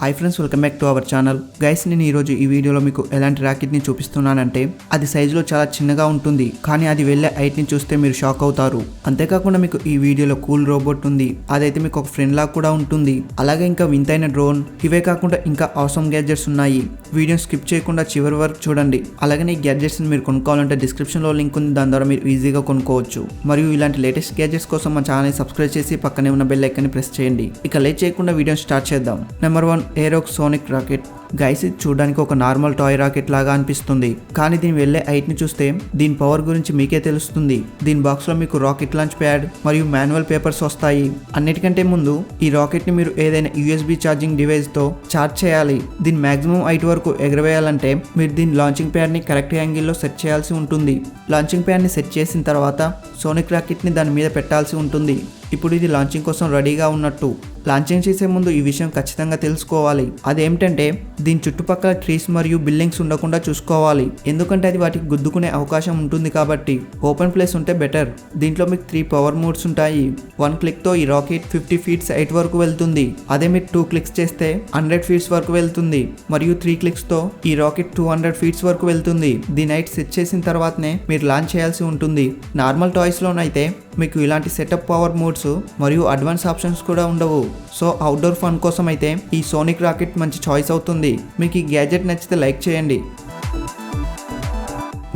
Hi friends, welcome back to our channel. Guys, నేను ఈరోజు ఈ వీడియోలో మీకు ఎలాంటి రాకెట్ని చూపిస్తున్నానంటే అది సైజులో చాలా చిన్నగా ఉంటుంది, కానీ అది వెళ్ళే హైట్ని చూస్తే మీరు షాక్ అవుతారు. అంతేకాకుండా మీకు ఈ వీడియోలో కూల్ రోబోట్ ఉంది, అదైతే మీకు ఒక ఫ్రెండ్ లాగా కూడా ఉంటుంది. అలాగే ఇంకా వింతైన డ్రోన్, ఇవే కాకుండా ఇంకా అవసరం గ్యాడ్జెట్స్ ఉన్నాయి. వీడియోని స్కిప్ చేయకుండా చివరి వరకు చూడండి. అలాగే ఈ గ్యాడ్జెట్స్ని మీరు కొనుక్కోవాలంటే డిస్క్రిప్షన్లో లింక్ ఉంది, దాని ద్వారా మీరు ఈజీగా కొనుక్కోవచ్చు. మరియు ఇలాంటి లేటెస్ట్ గ్యాడ్జెట్స్ కోసం మా ఛానల్ని సబ్స్క్రైబ్ చేసి పక్కనే ఉన్న బెల్ ఐకాన్ని ప్రెస్ చేయండి. ఇక లేట్ చేయకుండా వీడియోని స్టార్ట్ చేద్దాం. Number 1, Aerox sonic rocket. Guys, ఇది చూడడానికి ఒక నార్మల్ టాయ్ రాకెట్ లాగా అనిపిస్తుంది, కానీ దీని వెళ్లే హైట్ ని చూస్తే దీని పవర్ గురించి మీకే తెలుస్తుంది. దీని బాక్స్ లో మీకు రాకెట్ లాంచ్ ప్యాడ్ మరియు మాన్యువల్ పేపర్స్ వస్తాయి. అన్నిటికంటే ముందు ఈ రాకెట్ ని మీరు ఏదైనా USB ఛార్జింగ్ డివైస్ తో ఛార్జ్ చేయాలి. దీని మాక్సిమం హైట్ వరకు ఎగరవేయాలంటే మీరు దీని లాంచింగ్ ప్యాడ్ ని కరెక్ట్ యాంగిల్లో సెట్ చేయాల్సి ఉంటుంది. లాంచింగ్ ప్యాడ్ ని సెట్ చేసిన తర్వాత సోనిక్ రాకెట్ ని దాని మీద పెట్టాల్సి ఉంటుంది. ఇప్పుడు ఇది లాంచింగ్ కోసం రెడీగా ఉన్నట్టు. లాంచింగ్ చేసే ముందు ఈ విషయం ఖచ్చితంగా తెలుసుకోవాలి. అదేమిటంటే దీని చుట్టుపక్కల ట్రీస్ మరియు బిల్డింగ్స్ ఉండకుండా చూసుకోవాలి, ఎందుకంటే అది వాటికి గుద్దుకునే అవకాశం ఉంటుంది. కాబట్టి ఓపెన్ ప్లేస్ ఉంటే బెటర్. దీంట్లో మీకు 3 పవర్ మోడ్స్ ఉంటాయి. 1 క్లిక్ తో ఈ రాకెట్ 50 ఫీట్స్ హైట్ వరకు వెళ్తుంది. అదే మీరు 2 క్లిక్స్ చేస్తే 100 ఫీట్స్ వరకు వెళ్తుంది. మరియు 3 క్లిక్స్ తో ఈ రాకెట్ 200 ఫీట్స్ వరకు వెళ్తుంది. దీని హైట్ సెట్ చేసిన తర్వాతనే మీరు లాంచ్ చేయాల్సి ఉంటుంది. నార్మల్ టాయ్స్ లోనైతే మీకు ఇలాంటి సెటప్ పవర్ మోడ్స్ మరియు అడ్వాన్స్ ఆప్షన్స్ కూడా ఉండవు. సో అవుట్డోర్ ఫన్ కోసం అయితే ఈ సోనిక్ రాకెట్ మంచి చాయిస్ అవుతుంది. మీకు ఈ గ్యాడ్జెట్ నచ్చితే లైక్ చేయండి.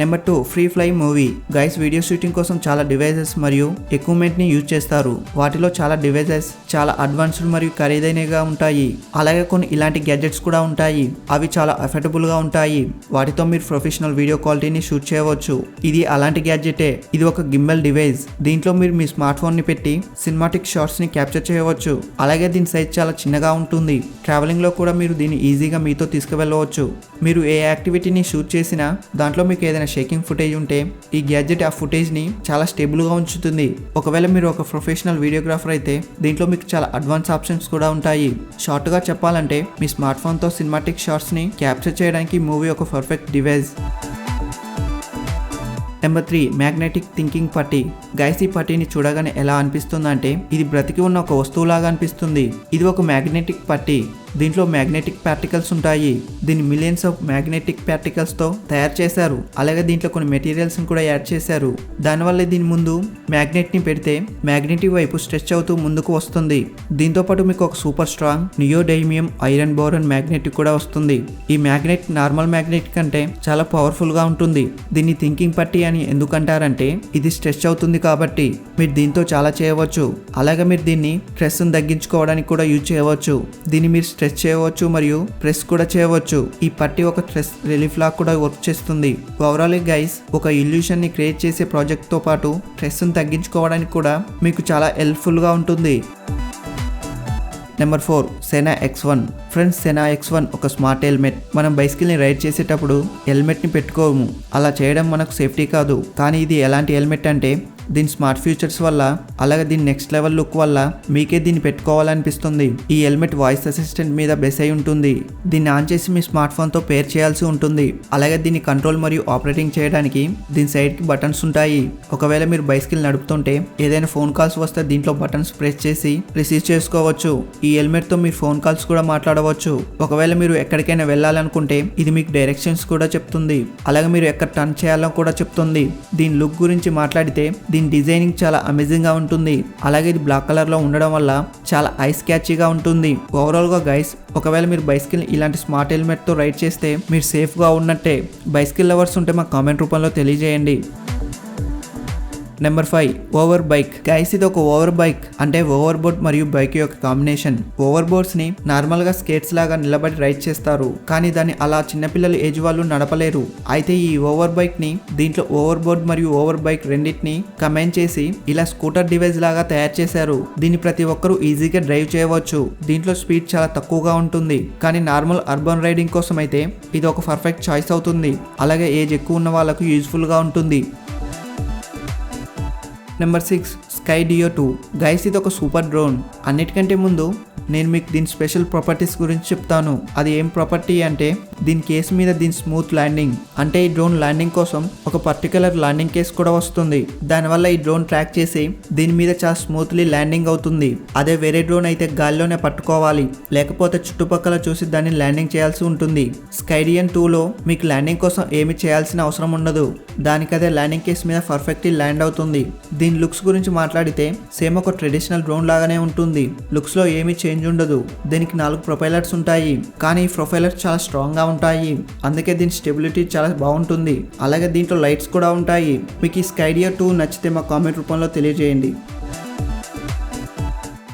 Number 2, free fly movie. Guys, video shooting కోసం చాలా డివైజెస్ మరియు ఎక్విప్మెంట్ ని యూజ్ చేస్తారు. వాటిలో చాలా డివైజెస్ చాలా అడ్వాన్స్డ్ మరియు ఖరీదైనగా ఉంటాయి. అలాగే కొన్ని ఇలాంటి గ్యాడ్జెట్స్ కూడా ఉంటాయి. అవి చాలా అఫోర్డబుల్ గా ఉంటాయి. వాటితో మీరు ప్రొఫెషనల్ వీడియో క్వాలిటీని షూట్ చేయవచ్చు. ఇది అలాంటి గ్యాడ్జెటే. ఇది ఒక గింబల్ డివైస్. దీంట్లో మీరు మీ స్మార్ట్ ఫోన్ ని పెట్టి సినిమాటిక్ షాట్స్ ని క్యాప్చర్ చేయవచ్చు. అలాగే దీని సైజ్ చాలా చిన్నగా ఉంటుంది. ట్రావెలింగ్ లో కూడా మీరు దీన్ని ఈజీగా మీతో తీసుకువెళ్ళవచ్చు. మీరు ఏ యాక్టివిటీని షూట్ చేసినా దాంట్లో మీకు ఏదైనా షేకింగ్ ఫుటేజ్ ఉంటే ఈ గ్యాడ్జెట్ ఆ ఫుటేజ్ ని చాలా స్టేబుల్ గా ఉంచుతుంది. ఒకవేళ మీరు ఒక ప్రొఫెషనల్ వీడియోగ్రాఫర్ అయితే దీంట్లో మీకు చాలా అడ్వాన్స్ ఆప్షన్స్ కూడా ఉంటాయి. షార్ట్ గా చెప్పాలంటే మీ స్మార్ట్ ఫోన్ తో సినిమాటిక్ షాట్స్ ని క్యాప్చర్ చేయడానికి మూవీ ఒక perfect device. Number 3, magnetic thinking పట్టీ. గైస్, ఈ పట్టీని చూడగానే ఎలా అనిపిస్తుందంటే ఇది బ్రతికి ఉన్న ఒక వస్తువులాగా అనిపిస్తుంది. ఇది ఒక మ్యాగ్నెటిక్ పట్టీ. దీంట్లో మ్యాగ్నెటిక్ పార్టికల్స్ ఉంటాయి. దీన్ని మిలియన్స్ ఆఫ్ మ్యాగ్నెటిక్ పార్టికల్స్ తో తయారు చేశారు. అలాగే దీంట్లో కొన్ని మెటీరియల్స్ కూడా యాడ్ చేశారు. దానివల్ల దీని ముందు మ్యాగ్నెట్ ని పెడితే మ్యాగ్నెటిక్ వైపు స్ట్రెచ్ అవుతూ ముందుకు వస్తుంది. దీంతో పాటు మీకు ఒక super strong neodymium iron బోరన్ magnet కూడా వస్తుంది. ఈ మ్యాగ్నెట్ నార్మల్ మ్యాగ్నెట్ కంటే చాలా పవర్ఫుల్ గా ఉంటుంది. దీన్ని థింకింగ్ పట్టీ అని ఎందుకంటారంటే ఇది స్ట్రెచ్ అవుతుంది కాబట్టి. మీరు దీంతో చాలా చేయవచ్చు. అలాగే మీరు దీన్ని స్ట్రెస్ తగ్గించుకోవడానికి కూడా యూజ్ చేయవచ్చు. దీన్ని మీరు స్ట్రెచ్ చేయవచ్చు మరియు ప్రెస్ కూడా చేయవచ్చు. ఈ పట్టీ ఒక స్ట్రెస్ రిలీఫ్ లా కూడా వర్క్ చేస్తుంది. ఓవరాల్ గైస్, ఒక ఇల్యూషన్ ని క్రియేట్ చేసే ప్రాజెక్ట్ తో పాటు స్ట్రెస్ ని తగ్గించుకోవడానికి కూడా మీకు చాలా హెల్ప్ఫుల్ గా ఉంటుంది. నెంబర్ 4, సెనా X1. ఫ్రెండ్స్, సెనా X1 ఒక స్మార్ట్ హెల్మెట్. మనం బైసికల్ ని రైడ్ చేసేటప్పుడు హెల్మెట్ ని పెట్టుకోము. అలా చేయడం మనకు సేఫ్టీ కాదు. కానీ ఇది ఎలాంటి హెల్మెట్ అంటే దీని స్మార్ట్ ఫీచర్స్ వల్ల, అలాగే దీని నెక్స్ట్ లెవెల్ లుక్ వల్ల మీకే దీన్ని పెట్టుకోవాలనిపిస్తుంది. ఈ హెల్మెట్ వాయిస్ అసిస్టెంట్ మీద బేస్ అయి ఉంటుంది. దీన్ని ఆన్ చేసి మీ స్మార్ట్ ఫోన్ తో పేర్ చేయాల్సి ఉంటుంది. అలాగే దీన్ని కంట్రోల్ మరియు ఆపరేటింగ్ చేయడానికి దీని సైడ్ కి బటన్స్ ఉంటాయి. ఒకవేళ మీరు బైసికల్ నడుపుతుంటే ఏదైనా ఫోన్ కాల్స్ వస్తే దీంట్లో బటన్స్ ప్రెస్ చేసి రిసీవ్ చేసుకోవచ్చు. ఈ హెల్మెట్ తో మీరు ఫోన్ కాల్స్ కూడా మాట్లాడవచ్చు. ఒకవేళ మీరు ఎక్కడికైనా వెళ్ళాలనుకుంటే ఇది మీకు డైరెక్షన్స్ కూడా చెప్తుంది. అలాగే మీరు ఎక్కడ టర్న్ చేయాలో కూడా చెప్తుంది. దీని లుక్ గురించి మాట్లాడితే దీని డిజైనింగ్ చాలా అమేజింగ్ గా ఉంటుంది. అలాగే ఇది బ్లాక్ కలర్ లో ఉండడం వల్ల చాలా ఐస్ క్యాచీగా ఉంటుంది. ఓవరాల్ గా గైస్, ఒకవేళ మీరు బైసికల్ ఇలాంటి స్మార్ట్ హెల్మెట్ తో రైడ్ చేస్తే మీరు సేఫ్ గా ఉన్నట్టే. బైసికల్ లవర్స్ ఉంటే మాకు కామెంట్ రూపంలో తెలియజేయండి. Number 5, over bike. గైస్, ఇది ఒక ఓవర్ బైక్ అంటే ఓవర్ బోర్డ్ మరియు బైక్ యొక్క కాంబినేషన్. ఓవర్ బోర్డ్స్ ని నార్మల్ గా స్కేట్స్ లాగా నిలబడి రైడ్ చేస్తారు, కానీ దాన్ని అలా చిన్నపిల్లలు ఏజ్ వాళ్ళు నడపలేరు. అయితే ఈ ఓవర్ బైక్ ని దీంట్లో ఓవర్ బోర్డ్ మరియు ఓవర్ బైక్ రెండింటిని కంబైన్ చేసి ఇలా స్కూటర్ డివైస్ లాగా తయారు చేశారు. దీన్ని ప్రతి ఒక్కరూ ఈజీగా డ్రైవ్ చేయవచ్చు. దీంట్లో స్పీడ్ చాలా తక్కువగా ఉంటుంది, కానీ నార్మల్ అర్బన్ రైడింగ్ కోసం అయితే ఇది ఒక పర్ఫెక్ట్ చాయిస్ అవుతుంది. అలాగే ఏజ్ ఎక్కువ ఉన్న వాళ్ళకు యూజ్ఫుల్ గా ఉంటుంది. నెంబర్ 6, స్కై డియో 2. గైస్, ఇది ఒక సూపర్ డ్రోన్. అన్నిటికంటే ముందు నేను మీకు దీని స్పెషల్ ప్రాపర్టీస్ గురించి చెప్తాను. అది ఏం ప్రాపర్టీ అంటే దీని కేస్ మీద దీని స్మూత్ ల్యాండింగ్. అంటే ఈ డ్రోన్ ల్యాండింగ్ కోసం ఒక పర్టికులర్ ల్యాండింగ్ కేస్ కూడా వస్తుంది. దానివల్ల ఈ డ్రోన్ ట్రాక్ చేసి దీని మీద చాలా స్మూత్లీ ల్యాండింగ్ అవుతుంది. అదే వేరే డ్రోన్ అయితే గాల్లోనే పట్టుకోవాలి, లేకపోతే చుట్టుపక్కల చూసి దాన్ని ల్యాండింగ్ చేయాల్సి ఉంటుంది. స్కైడియన్ 2లో మీకు ల్యాండింగ్ కోసం ఏమి చేయాల్సిన అవసరం ఉండదు. దానికదే ల్యాండింగ్ కేస్ మీద పర్ఫెక్ట్లీ ల్యాండ్ అవుతుంది. దీని లుక్స్ గురించి మాట్లాడితే సేమ్ ఒక ట్రెడిషనల్ డ్రోన్ లాగానే ఉంటుంది. లుక్స్ లో ఏమీ చేంజ్ ఉండదు. దీనికి 4 ప్రొపైలర్స్ ఉంటాయి, కానీ ఈ ప్రొపైలర్స్ చాలా స్ట్రాంగ్ గా ఉంటాయి. అందుకే దీని స్టెబిలిటీ చాలా బాగుంటుంది. అలాగే దీంట్లో లైట్స్ కూడా ఉంటాయి. మీకు ఈ స్కైడియర్ 2 నచ్చితే మా కామెంట్ రూపంలో తెలియజేయండి.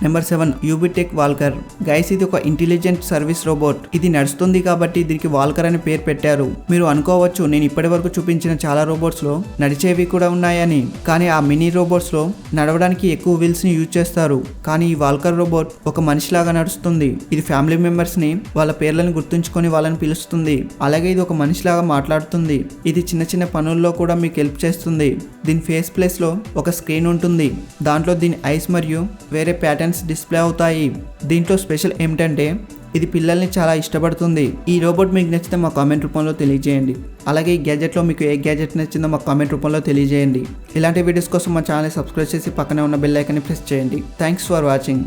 Number 7 UBTECH Walker. గైస్ ఇది ఒక ఇంటెలిజెంట్ సర్వీస్ రోబోట్. ఇది నడుస్తుంది కాబట్టి దీనికి వాల్కర్ అని పేరు పెట్టారు. మీరు అనుకోవచ్చు నేను ఇప్పటి వరకు చూపించిన చాలా రోబోట్స్ లో నడిచేవి కూడా ఉన్నాయని, కానీ ఆ మినీ రోబోట్స్ లో నడవడానికి ఎక్కువ వీల్స్ ని యూజ్ చేస్తారు. కానీ ఈ వాల్కర్ రోబోట్ ఒక మనిషిలాగా నడుస్తుంది. ఇది ఫ్యామిలీ మెంబర్స్ ని వాళ్ళ పేర్లను గుర్తుంచుకొని వాళ్ళని పిలుస్తుంది. అలాగే ఇది ఒక మనిషిలాగా మాట్లాడుతుంది. ఇది చిన్న చిన్న పనుల్లో కూడా మీకు హెల్ప్ చేస్తుంది. దీని ఫేస్ ప్లేస్ లో ఒక స్క్రీన్ ఉంటుంది. దాంట్లో దీని ఐస్ మరియు వేరే ప్యాటర్న్స్ డిస్ప్లే అవుతాయి. దీంట్లో స్పెషల్ ఏమిటంటే ఇది పిల్లల్ని చాలా ఇష్టపడుతుంది. ఈ రోబోట్ మీకు నచ్చితే మా కామెంట్ రూపంలో తెలియజేయండి. అలాగే ఈ గ్యాజెట్లో మీకు ఏ గ్యాజెట్ నచ్చిందో మా కామెంట్ రూపంలో తెలియజేయండి. ఇలాంటి వీడియోస్ కోసం మా ఛానల్ సబ్స్క్రైబ్ చేసి పక్కనే ఉన్న బెల్ ఐకాన్ని ప్రెస్ చేయండి. Thanks for watching.